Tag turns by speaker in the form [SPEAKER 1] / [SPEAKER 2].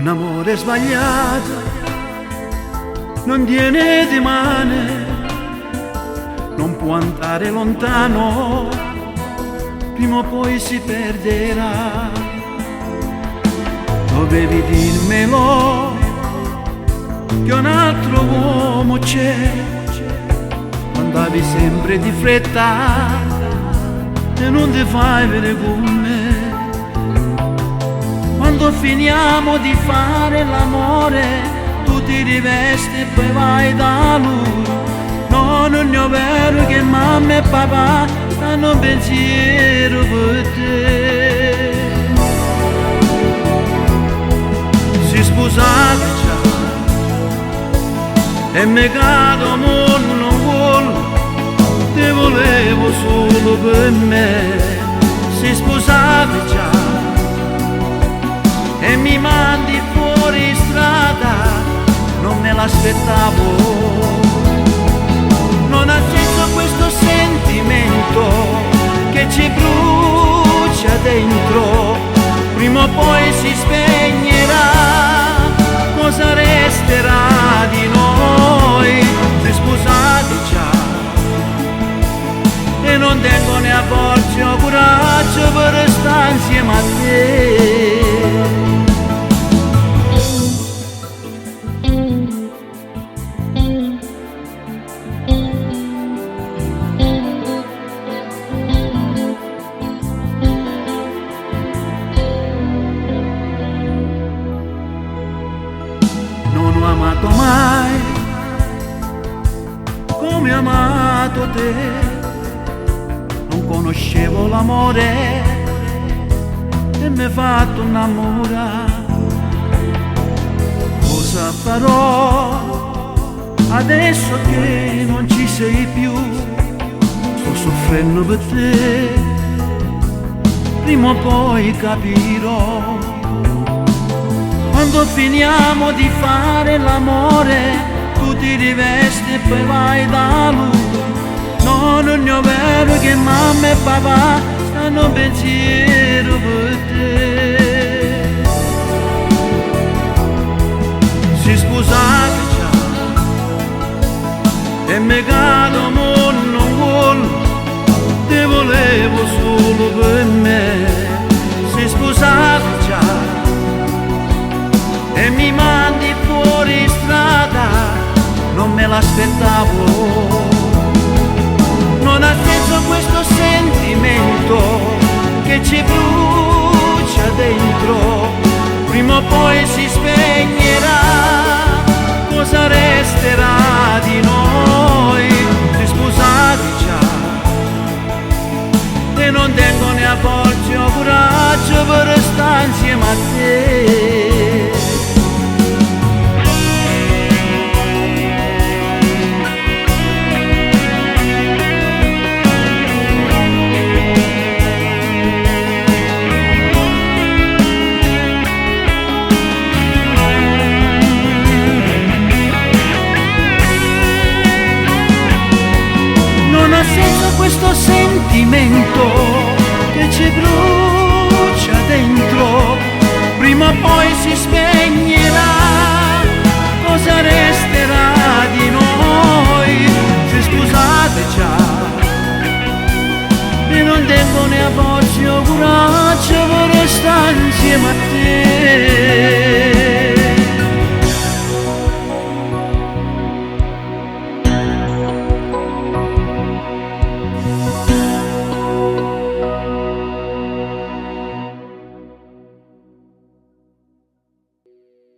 [SPEAKER 1] Un amore sbagliato non tiene di mane, non può andare lontano, prima o poi si perderà. Dovevi dirmelo che un altro uomo c'è, andavi sempre di fretta e non ti fai vedere con me. Quando finiamo di fare l'amore, tu ti rivesti e poi vai da lui. No, non è vero che mamma e papà stanno in pensiero per te. Si sposate già e me cado non vuole, ti volevo solo per me. Si sposate già e mi mandi fuori strada, non me l'aspettavo. Non ha senso questo sentimento che ci brucia dentro, prima o poi si spegnerà. Cosa resterà di noi? Se sposati già e non tengo né a forza o coraggio per stare insieme a te. Non ho amato mai come ho amato te, non conoscevo l'amore e mi hai fatto innamorare. Cosa farò adesso che non ci sei più? Sto soffrendo per te, prima o poi capirò. Quando finiamo di fare l'amore, tu ti rivesti e poi vai da lui. No, non è vero che mamma e papà stanno in pensiero per te. Si sposate già e me cado non vuole, ti volevo solo per me. Si sposate già e mi mandi fuori strada, non me l'aspettavo. Non ha senso questo sentimento che ci brucia dentro, prima o poi si spegnerà. Cosa resterà di noi? Se sposati già e non tengo né a forza o coraggio per stare insieme a te. Questo sentimento che ci brucia dentro, prima o poi si spera.